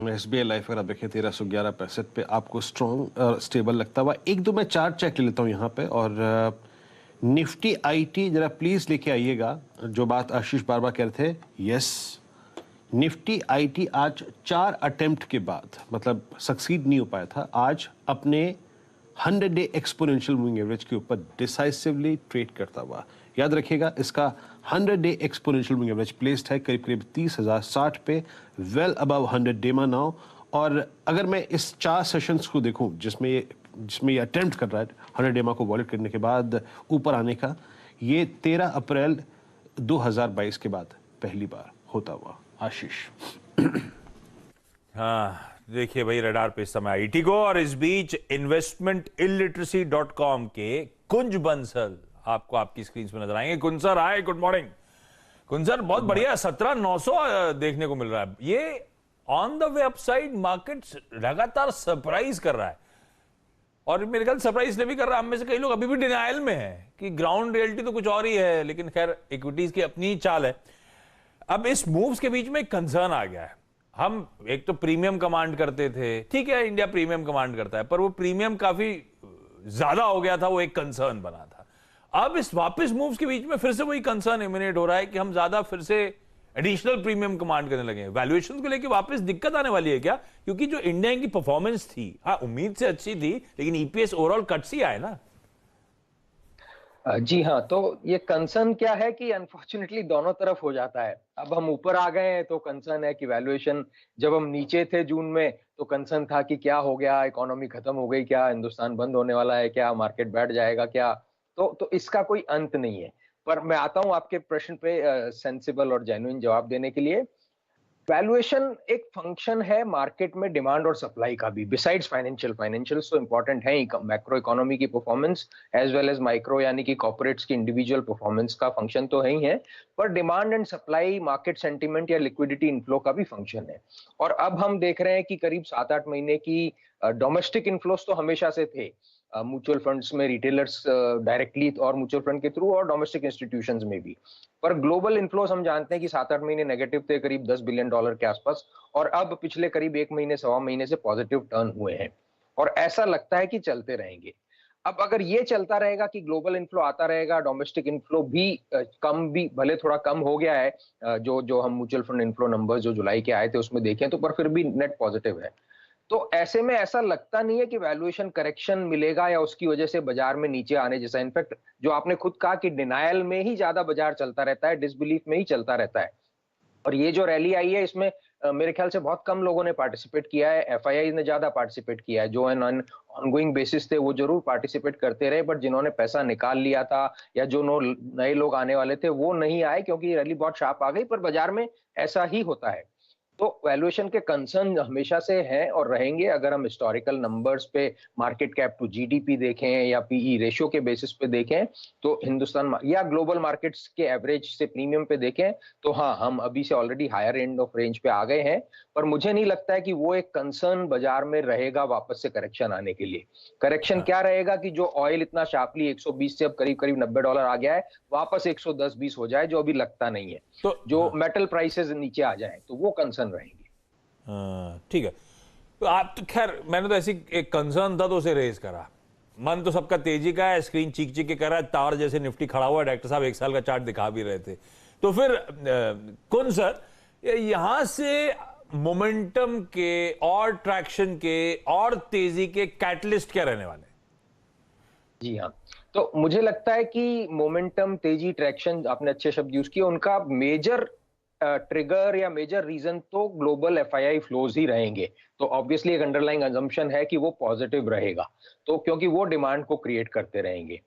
SBI life अगर आप देखें 1311 पे आपको स्ट्रॉन्ग स्टेबल लगता हुआ। एक दो मैं चार्ट चेक ले लेता हूँ यहाँ पे। और निफ्टी आईटी जरा प्लीज लेके आइएगा, जो बात आशीष बार बार कह रहे थे। यस, निफ्टी आईटी आज 4 अटेम्प्ट के बाद, मतलब सक्सीड नहीं हो पाया था, आज अपने 100 डे एक्सपोनेंशियल मूविंग एवरेज के ऊपर डिसाइसिवली ट्रेड करता हुआ। याद रखिएगा, इसका 100 day exponential moving average placed है करीब करीब 30,060 पे, वेल अबव 100 डेमा नाउ। और अगर मैं इस 4 सेशंस को देखूं जिसमें ये अटेम्प्ट कर रहा है 100 डेमा को वॉलेट करने के बाद ऊपर आने का, ये 13 अप्रैल 2022 के बाद पहली बार होता हुआ। आशीष। हाँ देखिए भाई, रडार पे इस समय आईटी को, और इस बीच investmentilliteracy.com के कुंज बंसल आपको आपकी स्क्रीन पे नजर आएंगे। कुंज सर, हाय, गुड मॉर्निंग। कुंज सर, बहुत बढ़िया, 17,900 देखने को मिल रहा है। ये on the way upside, market लगातार सरप्राइज कर रहा है, और मेरे ख्याल सरप्राइज इसलिए भी कर रहा है, हम में से कई लोग अभी भी डिनायल में हैं कि ग्राउंड रियलिटी तो कुछ और ही है, लेकिन खैर इक्विटीज की अपनी चाल है। अब इस मूव्स के बीच में एक कंसर्न आ गया है। हम एक तो प्रीमियम कमांड करते थे, ठीक है, इंडिया प्रीमियम कमांड करता है, पर वो प्रीमियम काफी ज्यादा हो गया था, वो एक कंसर्न बना था। अब इस वापस मूव्स के बीच में फिर से वही कंसर्न इमिनेट हो रहा है कि हम ज्यादा फिर से एडिशनल प्रीमियम कमांड करने लगे हैं। वैल्यूएशन को लेकर वापस दिक्कत आने वाली है क्या? क्योंकि जो इंडिया की परफॉर्मेंस थी, हाँ उम्मीद से अच्छी थी, लेकिन ईपीएस ओवरऑल कट सी आए ना। जी हाँ, तो ये कंसर्न क्या है कि अनफॉर्चुनेटली दोनों तरफ हो जाता है। अब हम ऊपर आ गए हैं तो कंसर्न है कि वैल्यूएशन, जब हम नीचे थे जून में तो कंसर्न था कि क्या हो गया, इकोनॉमी खत्म हो गई क्या, हिंदुस्तान बंद होने वाला है क्या, मार्केट बैठ जाएगा क्या। तो इसका कोई अंत नहीं है। पर मैं आता हूं आपके प्रश्न पे सेंसिबल और जेन्युइन जवाब देने के लिए। वैल्यूएशन एक फंक्शन है मार्केट में डिमांड और सप्लाई का भी, बिसाइड्स फाइनेंशियल्स तो इंपॉर्टेंट है ही, मैक्रो इकोनॉमी की performance as well as micro यानी कि कॉर्पोरेट्स की इंडिविजुअल परफॉर्मेंस का फंक्शन तो है ही है, पर demand and supply, market sentiment या लिक्विडिटी इनफ्लो का भी फंक्शन है। और अब हम देख रहे हैं कि करीब 7-8 महीने की डोमेस्टिक इनफ्लोस तो हमेशा से थे, म्यूचुअल फंड्स में, रिटेलर्स डायरेक्टली और म्यूचुअल फंड के थ्रू, और डोमेस्टिक इंस्टीट्यूशंस में भी। पर ग्लोबल इनफ्लोस हम जानते हैं कि 7-8 महीने नेगेटिव थे, करीब $10 बिलियन के आसपास, और अब पिछले करीब 1 महीने, सवा महीने से पॉजिटिव टर्न हुए हैं, और ऐसा लगता है कि चलते रहेंगे। अब अगर ये चलता रहेगा कि ग्लोबल इनफ्लो आता रहेगा, डोमेस्टिक इनफ्लो भी कम, भी भले थोड़ा कम हो गया है, जो हम म्यूचुअल फंड इनफ्लो नंबर्स जो जुलाई के आए थे उसमें देखें तो, पर फिर भी नेट पॉजिटिव है। तो ऐसे में ऐसा लगता नहीं है कि वैल्यूएशन करेक्शन मिलेगा या उसकी वजह से बाजार में नीचे आने जैसा। इनफैक्ट जो आपने खुद कहा कि डिनायल में ही ज्यादा बाजार चलता रहता है, डिसबिलीफ में ही चलता रहता है। और ये जो रैली आई है इसमें मेरे ख्याल से बहुत कम लोगों ने पार्टिसिपेट किया है, एफआईआई ने ज्यादा पार्टिसिपेट किया है। जो ऑनगोइंग बेसिस थे वो जरूर पार्टिसिपेट करते रहे, बट जिन्होंने पैसा निकाल लिया था या जो नए लोग आने वाले थे वो नहीं आए, क्योंकि रैली बहुत शार्प आ गई। पर बाजार में ऐसा ही होता है। तो वैल्यूएशन के कंसर्न हमेशा से हैं और रहेंगे। अगर हम हिस्टोरिकल नंबर्स पे मार्केट कैप टू जीडीपी देखें या पीई रेशियो के बेसिस पे देखें, तो हिंदुस्तान या ग्लोबल मार्केट्स के एवरेज से प्रीमियम पे देखें, तो हाँ, हम अभी से already higher end of range पे आ गए हैं। पर मुझे नहीं लगता है कि वो एक कंसर्न बाजार में रहेगा वापस से करेक्शन आने के लिए। करेक्शन क्या रहेगा कि जो ऑयल इतना शार्पली 120 से अब करीब करीब $90 आ गया है, वापस 110-20 हो जाए, जो अभी लगता नहीं है। तो जो मेटल प्राइसेस नीचे आ जाए तो वो कंसर्न रहेंगे। ठीक है, तो आप तो खैर, मैंने तो ऐसी एक कंसर्न था तो उसे रेज करा। मन तो सबका तेजी का है, स्क्रीन चीख चीख के कर रहा है, तार जैसे निफ्टी खड़ा हुआ है। डॉक्टर साहब 1 साल का चार्ट दिखा भी रहे थे। तो फिर कुन सर, यहां से मोमेंटम के और ट्रैक्शन के और तेजी के कैटलिस्ट क्या रहने वाले? जी हाँ, तो मुझे लगता है कि मोमेंटम, तेजी, ट्रैक्शन, आपने अच्छे शब्द यूज किए, उनका मेजर ट्रिगर या मेजर रीजन तो ग्लोबल एफआईआई फ्लोज ही रहेंगे। तो ऑब्वियसली एक अंडरलाइंग अजम्पशन है कि वो पॉजिटिव रहेगा, तो क्योंकि वो डिमांड को क्रिएट करते रहेंगे।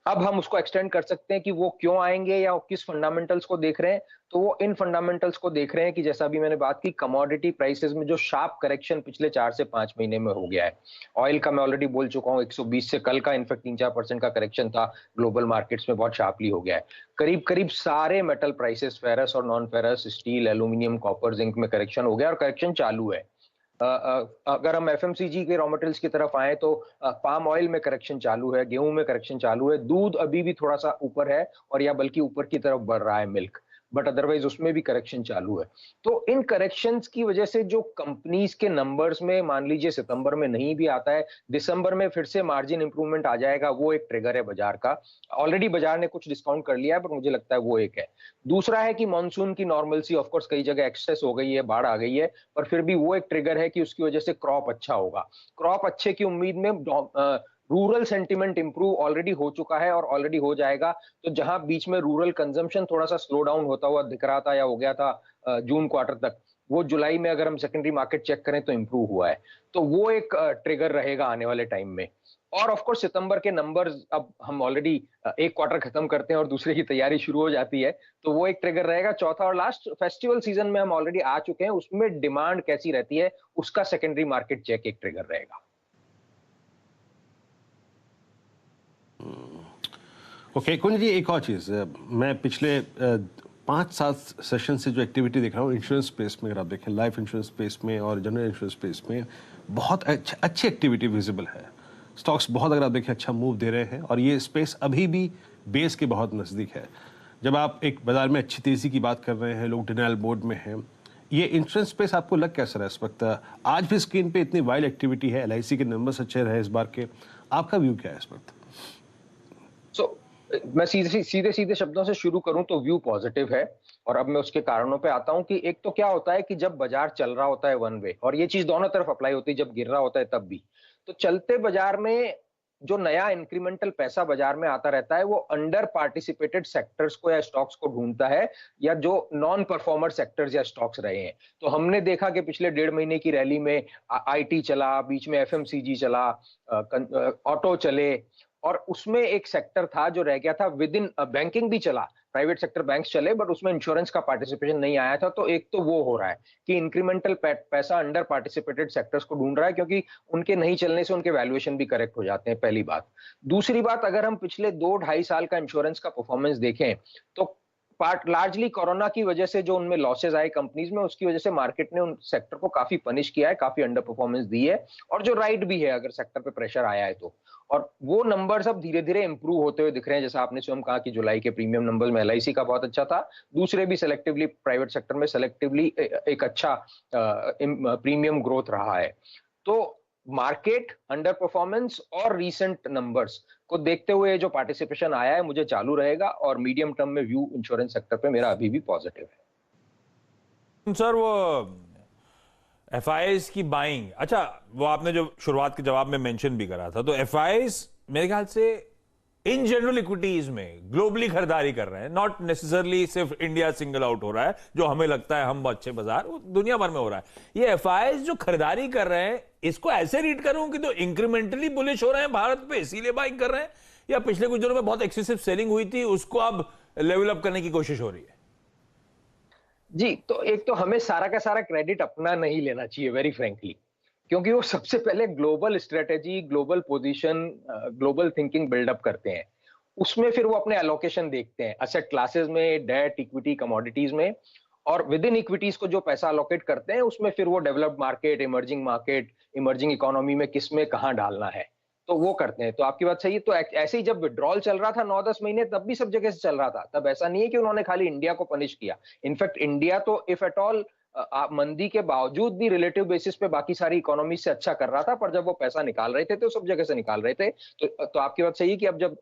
अब हम उसको एक्सटेंड कर सकते हैं कि वो क्यों आएंगे या किस फंडामेंटल्स को देख रहे हैं। तो वो इन फंडामेंटल्स को देख रहे हैं कि जैसा अभी मैंने बात की, कमोडिटी प्राइसेस में जो शार्प करेक्शन पिछले 4 से 5 महीने में हो गया है। ऑयल का मैं ऑलरेडी बोल चुका हूं, 120 से कल का इनफैक्ट 3-4% का करेक्शन था ग्लोबल मार्केट्स में, बहुत शार्पली हो गया है। करीब करीब सारे मेटल प्राइसेस, फेरस और non ferrous, steel, aluminium, copper, zinc में करेक्शन हो गया, और करेक्शन चालू है। अगर हम एफएमसीजी के रॉ मटेरियल्स की तरफ आए तो पाम ऑयल में करेक्शन चालू है, गेहूं में करेक्शन चालू है, दूध अभी भी थोड़ा सा ऊपर है, और या बल्कि ऊपर की तरफ बढ़ रहा है, मिल्क। बट अदरवाइज उसमें भी करेक्शन चालू है। तो इन करेक्शंस की वजह से जो कंपनीज के नंबर्स में मान लीजिए सितंबर में नहीं भी आता है, दिसंबर में फिर से मार्जिन इंप्रूवमेंट आ जाएगा, वो एक ट्रिगर है बाजार का। ऑलरेडी बाजार ने कुछ डिस्काउंट कर लिया है, पर मुझे लगता है वो एक है। दूसरा है कि मानसून की नॉर्मलसी, ऑफ कोर्स कई जगह एक्सेस हो गई है, बाढ़ आ गई है, पर फिर भी वो एक ट्रिगर है कि उसकी वजह से क्रॉप अच्छा होगा। क्रॉप अच्छे की उम्मीद में रूरल सेंटिमेंट इंप्रूव ऑलरेडी हो चुका है और ऑलरेडी हो जाएगा। तो जहां बीच में रूरल कंजम्पशन थोड़ा सा स्लो डाउन होता हुआ दिख रहा था या हो गया था जून क्वार्टर तक, वो जुलाई में अगर हम सेकेंडरी मार्केट चेक करें तो इंप्रूव हुआ है। तो वो एक ट्रिगर रहेगा आने वाले टाइम में। और ऑफ कोर्स सितंबर के नंबर्स, अब हम ऑलरेडी एक क्वार्टर खत्म करते हैं और दूसरे की तैयारी शुरू हो जाती है, तो वो एक ट्रिगर रहेगा। चौथा और लास्ट, फेस्टिवल सीजन में हम ऑलरेडी आ चुके हैं, उसमें डिमांड कैसी रहती है उसका सेकेंडरी मार्केट चेक एक ट्रिगर रहेगा। ओके कुंज जी, एक और चीज़, मैं पिछले 5-7 सेशन से जो एक्टिविटी देख रहा हूँ इंश्योरेंस स्पेस में, अगर आप देखें लाइफ इंश्योरेंस स्पेस में और जनरल इंश्योरेंस स्पेस में बहुत अच्छी एक्टिविटी विजिबल है। स्टॉक्स बहुत, अगर आप देखें, अच्छा मूव दे रहे हैं और ये स्पेस अभी भी बेस के बहुत नज़दीक है। जब आप एक बाजार में अच्छी तेज़ी की बात कर रहे हैं, लोग डिनाइल मोड में हैं, ये इंश्योरेंस स्पेस आपको लग कैसा रहा है इस वक्त? आज भी स्क्रीन पे इतनी वाइल्ड एक्टिविटी है, LIC के नंबर्स अच्छे रहे इस बार के, आपका व्यू क्या है इस वक्त? मैं सीधे शब्दों से शुरू करूं तो व्यू पॉजिटिव है। और अब मैं उसके कारणों पे आता हूं कि एक तो क्या होता है कि जब बाजार चल रहा होता है वन वे, और ये चीज दोनों तरफ अप्लाई होती है, जब गिर रहा होता है तब भी, तो चलते बाजार में जो नया इंक्रीमेंटल पैसा बाजार में आता रहता है वो अंडर पार्टिसिपेटेड सेक्टर्स को या स्टॉक्स को ढूंढता है, या जो नॉन परफॉर्मर सेक्टर्स या स्टॉक्स रहे हैं। तो हमने देखा कि पिछले 1.5 महीने की रैली में IT चला, बीच में FMCG चला, ऑटो चले, और उसमें एक सेक्टर था जो रह गया था विद इन, बैंकिंग भी चला, प्राइवेट सेक्टर बैंक्स चले, बट उसमें इंश्योरेंस का पार्टिसिपेशन नहीं आया था। तो एक तो वो हो रहा है कि इंक्रीमेंटल पैसा अंडर पार्टिसिपेटेड सेक्टर्स को ढूंढ रहा है, क्योंकि उनके नहीं चलने से उनके वैल्यूएशन भी करेक्ट हो जाते हैं, पहली बात। दूसरी बात, अगर हम पिछले 2-2.5 साल का इंश्योरेंस का परफॉर्मेंस देखें तो पार्ट लार्जली कोरोना की वजह से जो उनमें लॉसेज आए कंपनीज में, उसकी वजह से मार्केट ने उन सेक्टर को काफी पनिश किया है, काफी अंडर परफॉर्मेंस दी है, और जो राइट भी है अगर सेक्टर पे प्रेशर आया है तो। और वो नंबर्स अब धीरे धीरे इंप्रूव होते हुए दिख रहे हैं। जैसा आपने स्वयं कहा कि जुलाई के प्रीमियम नंबर्स में LIC का बहुत अच्छा था, दूसरे भी सेलेक्टिवली प्राइवेट सेक्टर में सेलेक्टिवली एक अच्छा प्रीमियम ग्रोथ रहा है। तो मार्केट अंडर परफॉर्मेंस और रीसेंट नंबर्स को देखते हुए जो पार्टिसिपेशन आया है मुझे चालू रहेगा, और मीडियम टर्म में व्यू इंश्योरेंस सेक्टर पे मेरा अभी भी पॉजिटिव है। सर वो FIs की बाइंग, अच्छा वो आपने जो शुरुआत के जवाब में मेंशन भी करा था, तो FIs मेरे ख्याल से इन जनरल इक्विटीज में ग्लोबली खरीदारी कर रहे हैं, नॉट नेसेसरली सिर्फ इंडिया सिंगल आउट हो रहा है जो हमें लगता है हम अच्छे बाजार, वो दुनिया भर में हो रहा है। ये FIs जो खरीदारी कर रहे हैं, इसको ऐसे रीड करूं कि तो इंक्रीमेंटली बुलिश हो रहे हैं भारत पे इसीलिए बाइंग कर रहे हैं, या पिछले कुछ दिनों में बहुत एक्सेसिव सेलिंग हुई थी उसको अब लेवल अप करने की कोशिश हो रही है? जी, तो एक तो हमें सारा का सारा क्रेडिट अपना नहीं लेना चाहिए, वेरी फ्रेंकली, क्योंकि वो सबसे पहले global strategy, global position, global thinking build up करते हैं। उसमें फिर वो अपने एलोकेशन देखते हैं असेट क्लासेस में, डेट, इक्विटी, कमोडिटीज में, और विद इन इक्विटीज को जो पैसा अलोकेट करते हैं उसमें फिर वो डेवलप्ड मार्केट, इमर्जिंग इकोनॉमी में किस में कहां डालना है, तो वो करते हैं। तो आपकी बात सही है। तो ऐसे ही जब विड्रॉल चल रहा था 9-10 महीने, तब भी सब जगह से चल रहा था। तब ऐसा नहीं है कि उन्होंने खाली इंडिया को पनिश किया। इनफैक्ट इंडिया तो इफ एट ऑल मंदी के बावजूद भी रिलेटिव बेसिस पे बाकी सारी इकोनॉमी से अच्छा कर रहा था, पर जब वो पैसा निकाल रहे थे तो सब जगह से निकाल रहे थे। तो आपकी बात सही है कि अब जब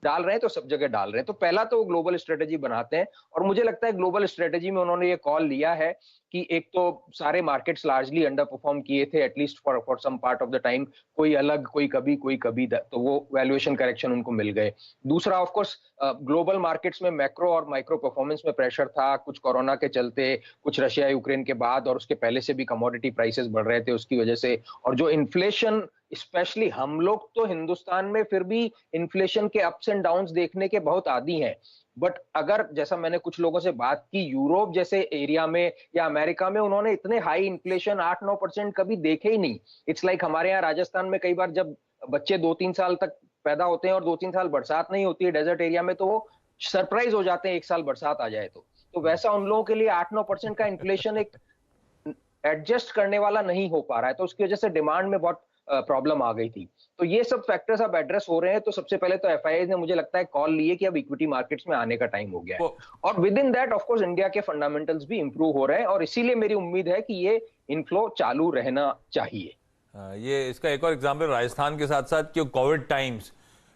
डाल रहे हैं तो सब जगह डाल रहे हैं। तो पहला तो वो ग्लोबल स्ट्रेटेजी बनाते हैं, और मुझे लगता है ग्लोबल स्ट्रेटेजी में उन्होंने ये कॉल लिया है कि एक तो सारे मार्केट्स लार्जली अंडर परफॉर्म किए थे at least for some part of the time, कोई अलग कोई कभी, तो वो वैल्यूएशन करेक्शन उनको मिल गए। दूसरा ऑफ कोर्स ग्लोबल मार्केट्स में मैक्रो और माइक्रो परफॉर्मेंस में प्रेशर था, कुछ कोरोना के चलते, कुछ रशिया यूक्रेन के बाद, और उसके पहले से भी कमोडिटी प्राइसेस बढ़ रहे थे उसकी वजह से, और जो इन्फ्लेशन, स्पेशली हम लोग तो हिंदुस्तान में फिर भी इन्फ्लेशन के अप्स एंड डाउन्स देखने के बहुत आदी हैं, बट अगर जैसा मैंने कुछ लोगों से बात की, यूरोप जैसे एरिया में या अमेरिका में उन्होंने इतने हाई इन्फ्लेशन 8-9% कभी देखे ही नहीं। इट्स लाइक हमारे यहाँ राजस्थान में कई बार जब बच्चे 2-3 साल तक पैदा होते हैं और 2-3 साल बरसात नहीं होती है डेजर्ट एरिया में, तो वो सरप्राइज हो जाते हैं 1 साल बरसात आ जाए तो वैसा उन लोगों के लिए 8-9% का इन्फ्लेशन एक एडजस्ट करने वाला नहीं हो पा रहा है। तो उसकी वजह से डिमांड में बहुत प्रॉब्लम आ गई थी। तो ये सब फैक्टर्स अब एड्रेस हो रहे हैं। तो सबसे पहले तो एफआईआई ने मुझे लगता है कॉल लिए कि अब इक्विटी मार्केट्स में आने का टाइम हो गया है, और with in that of course India के फंडामेंटल्स भी इंप्रूव हो रहे हैं, और इसीलिए मेरी उम्मीद है कि ये इनफ्लो चालू रहना चाहिए। ये इसका एक और एग्जाम्पल राजस्थान के साथ साथ कि कोविड टाइम्स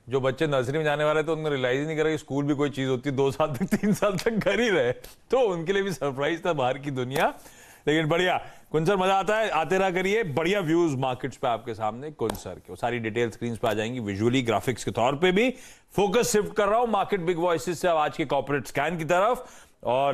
जो बच्चे नर्सरी में जाने वाले तो उनको रियलाइज नहीं करा कि स्कूल भी कोई चीज होती है, 2 साल तक 3 साल तक घर ही रहे, तो उनके लिए भी सरप्राइज था बाहर की दुनिया। लेकिन बढ़िया कुंसर, मजा आता है, आते रहा करिए, बढ़िया व्यूज मार्केट्स पे आपके सामने कुंसर के, सारी डिटेल स्क्रीन पे आ जाएंगी विजुअली ग्राफिक्स के तौर पे भी। फोकस शिफ्ट कर रहा हूं मार्केट बिग वॉइसेस से अब आज के कॉर्पोरेट स्कैन की तरफ, और